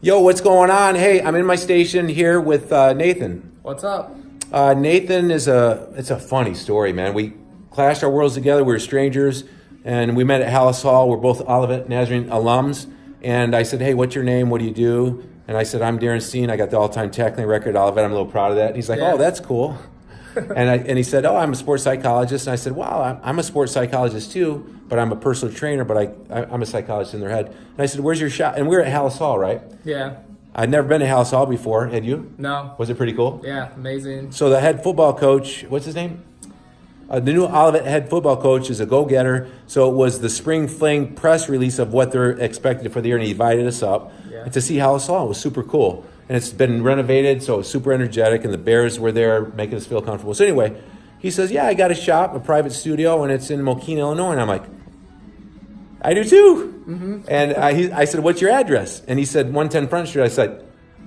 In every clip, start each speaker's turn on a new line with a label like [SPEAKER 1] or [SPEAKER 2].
[SPEAKER 1] Yo, what's going on? Hey, I'm in my station here with Nathan.
[SPEAKER 2] What's up?
[SPEAKER 1] Nathan it's a funny story, man. We clashed our worlds together. We were strangers, and we met at Hallis Hall. We're both Olivet Nazarene alums. And I said, hey, what's your name? What do you do? And I said, I'm Darin Steen. I got the all-time tackling record at Olivet. I'm a little proud of that. And he's like, oh, that's cool. and he said, oh, I'm a sports psychologist. And I said, wow, I'm a sports psychologist too, but I'm a personal trainer, but I'm a psychologist in their head. And I said, where's your shop? And we were at Hallis Hall, right?
[SPEAKER 2] Yeah.
[SPEAKER 1] I'd never been to Hallis Hall before. Had you?
[SPEAKER 2] No.
[SPEAKER 1] Was it pretty cool?
[SPEAKER 2] Yeah, amazing.
[SPEAKER 1] So the head football coach, what's his name? The new Olivet head football coach is a go-getter. So it was the spring fling press release of what they're expected for the year, and he invited us up to see Hallis Hall. It was super cool. And it's been renovated, so it was super energetic, and the Bears were there making us feel comfortable. So anyway, he says, yeah, I got a shop, a private studio, and it's in Mokina, Illinois. And I'm like, I do too. Mm-hmm. And I said, what's your address? And he said, 110 Front Street. I said,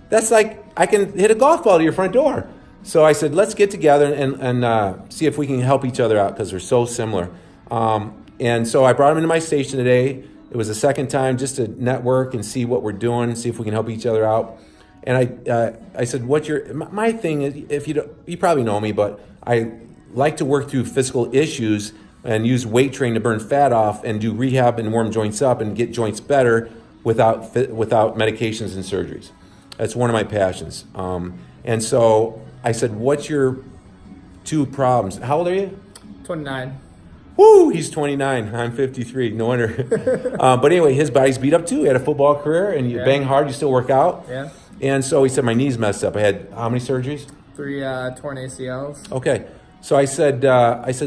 [SPEAKER 1] that's like, I can hit a golf ball to your front door. So I said, let's get together and see if we can help each other out because we're so similar. And so I brought him into my station today. It was the second time just to network and see what we're doing, see if we can help each other out. And I said, what's your, my thing is, if you probably know me, but I like to work through physical issues and use weight training to burn fat off and do rehab and warm joints up and get joints better without medications and surgeries. That's one of my passions. And so I said, what's your two problems? How old are you?
[SPEAKER 2] 29.
[SPEAKER 1] Woo, he's 29. I'm 53. No wonder. But anyway, his body's beat up too. He had a football career, and you bang hard, you still work out.
[SPEAKER 2] Yeah.
[SPEAKER 1] And so he said, my knee's messed up. I had how many surgeries?
[SPEAKER 2] 3 torn ACLs.
[SPEAKER 1] Okay. So I said,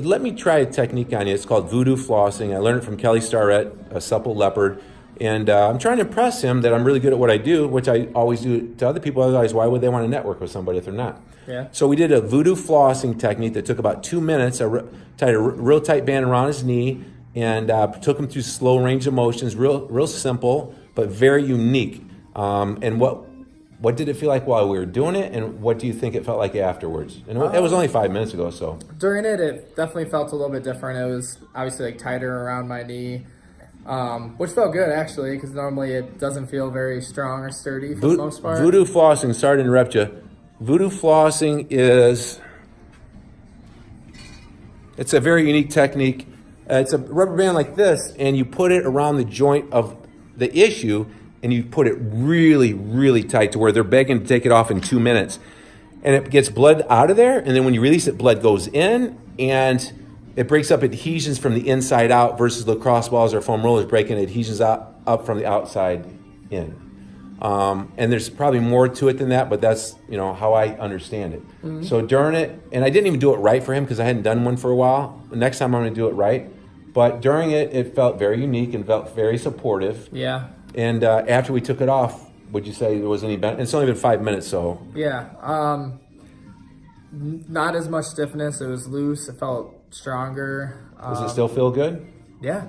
[SPEAKER 1] let me try a technique on you. It's called Voo Doo Flossing. I learned it from Kelly Starrett, a supple leopard. And I'm trying to impress him that I'm really good at what I do, which I always do to other people. Otherwise, why would they want to network with somebody if they're not?
[SPEAKER 2] Yeah.
[SPEAKER 1] So we did a Voo Doo Flossing technique that took about 2 minutes. I tied a real tight band around his knee and took him through slow range of motions, real simple, but very unique. And what did it feel like while we were doing it, and what do you think it felt like afterwards? And it was only 5 minutes ago, so.
[SPEAKER 2] During it definitely felt a little bit different. It was obviously like tighter around my knee, which felt good actually, because normally it doesn't feel very strong or sturdy for the most part.
[SPEAKER 1] Voo Doo Flossing, sorry to interrupt you. Voo Doo Flossing it's a very unique technique. It's a rubber band like this, and you put it around the joint of the issue, and you put it really, really tight to where they're begging to take it off in 2 minutes. And it gets blood out of there, and then when you release it, blood goes in, and it breaks up adhesions from the inside out versus lacrosse balls or foam rollers breaking adhesions up from the outside in. And there's probably more to it than that, but that's how I understand it. Mm-hmm. So during it, and I didn't even do it right for him because I hadn't done one for a while. The next time I'm going to do it right. But during it, it felt very unique and felt very supportive.
[SPEAKER 2] Yeah.
[SPEAKER 1] And after we took it off, would you say there was any benefit? It's only been 5 minutes, so.
[SPEAKER 2] Yeah. Not as much stiffness. It was loose. It felt stronger.
[SPEAKER 1] Does it still feel good?
[SPEAKER 2] Yeah.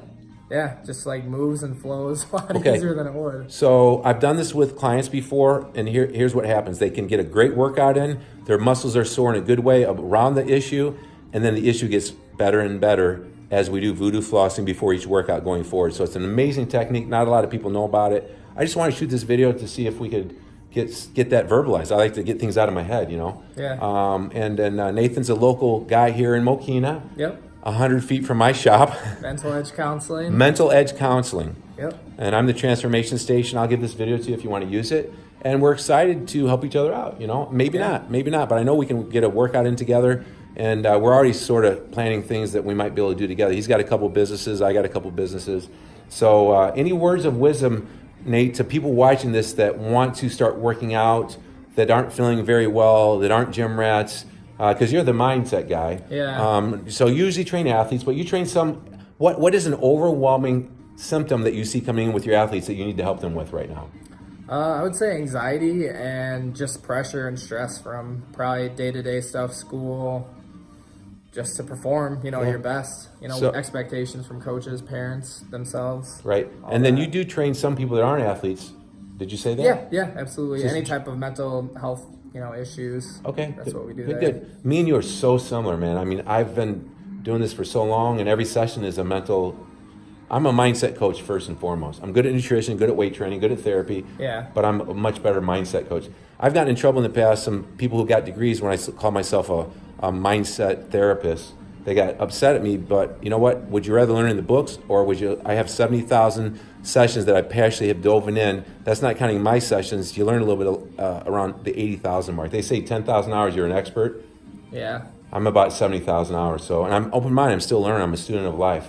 [SPEAKER 2] Yeah. Just like moves and flows a lot easier than it would.
[SPEAKER 1] So I've done this with clients before, and here's what happens. They can get a great workout in. Their muscles are sore in a good way around the issue, and then the issue gets better and better as we do Voo Doo Flossing before each workout going forward. So it's an amazing technique. Not a lot of people know about it. I just want to shoot this video to see if we could get that verbalized. I like to get things out of my head,
[SPEAKER 2] Yeah.
[SPEAKER 1] And then Nathan's a local guy here in Mokina.
[SPEAKER 2] Yep.
[SPEAKER 1] 100 feet from my shop.
[SPEAKER 2] Mental Edge Counseling.
[SPEAKER 1] Mental Edge Counseling.
[SPEAKER 2] Yep.
[SPEAKER 1] And I'm the transformation station. I'll give this video to you if you want to use it. And we're excited to help each other out, Maybe not, but I know we can get a workout in together. And we're already sort of planning things that we might be able to do together. He's got a couple businesses. I got a couple businesses. So any words of wisdom, Nate, to people watching this that want to start working out, that aren't feeling very well, that aren't gym rats, because you're the mindset guy.
[SPEAKER 2] Yeah.
[SPEAKER 1] So you usually train athletes, but you train some. What is an overwhelming symptom that you see coming in with your athletes that you need to help them with right now?
[SPEAKER 2] I would say anxiety and just pressure and stress from probably day-to-day stuff, school, just to perform, your best,
[SPEAKER 1] So,
[SPEAKER 2] expectations from coaches, parents, themselves.
[SPEAKER 1] Right. And then you do train some people that aren't athletes. Did you say that?
[SPEAKER 2] Yeah, absolutely. Any type of mental health, issues.
[SPEAKER 1] Okay.
[SPEAKER 2] That's what we do
[SPEAKER 1] Good,
[SPEAKER 2] there.
[SPEAKER 1] good. Me and you are so similar, man. I mean, I've been doing this for so long, and every session is a mental I'm a mindset coach first and foremost. I'm good at nutrition, good at weight training, good at therapy.
[SPEAKER 2] Yeah.
[SPEAKER 1] But I'm a much better mindset coach. I've gotten in trouble in the past. Some people who got degrees when I call myself a mindset therapist, they got upset at me. But you know what? Would you rather learn in the books, or would you? I have 70,000 sessions that I passionately have dove in. That's not counting my sessions. You learn a little bit around the 80,000 mark. They say 10,000 hours, you're an expert.
[SPEAKER 2] Yeah.
[SPEAKER 1] I'm about 70,000 hours. So, and I'm open-minded. I'm still learning. I'm a student of life.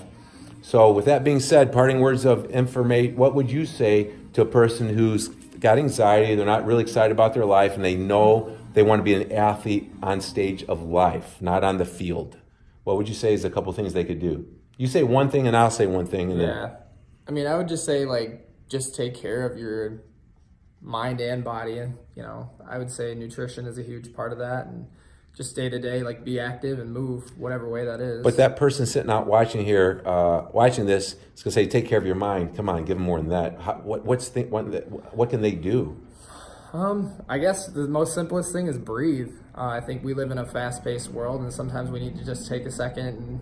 [SPEAKER 1] So with that being said, parting words of information, what would you say to a person who's got anxiety, they're not really excited about their life, and they know they want to be an athlete on stage of life, not on the field? What would you say is a couple things they could do? You say one thing and I'll say one thing. And
[SPEAKER 2] yeah. I mean, I would just say, like, just take care of your mind and body. And, you know, I would say nutrition is a huge part of that. And just day to day, like, be active and move whatever way that is.
[SPEAKER 1] But that person sitting out watching here, watching this, is going to say, take care of your mind. Come on, give them more than that. What can they do?
[SPEAKER 2] I guess the most simplest thing is breathe. I think we live in a fast-paced world, and sometimes we need to just take a second and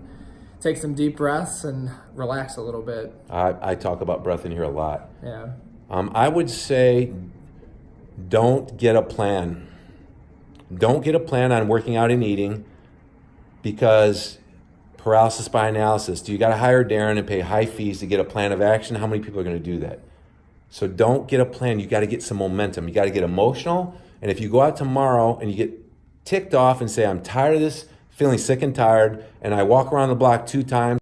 [SPEAKER 2] take some deep breaths and relax a little bit.
[SPEAKER 1] I talk about breath in here a lot.
[SPEAKER 2] Yeah.
[SPEAKER 1] I would say don't get a plan. Don't get a plan on working out and eating, because paralysis by analysis. Do you got to hire Darin and pay high fees to get a plan of action? How many people are going to do that? So don't get a plan. You got to get some momentum. You got to get emotional. And if you go out tomorrow and you get ticked off and say, I'm tired of this, feeling sick and tired, and I walk around the block 2 times,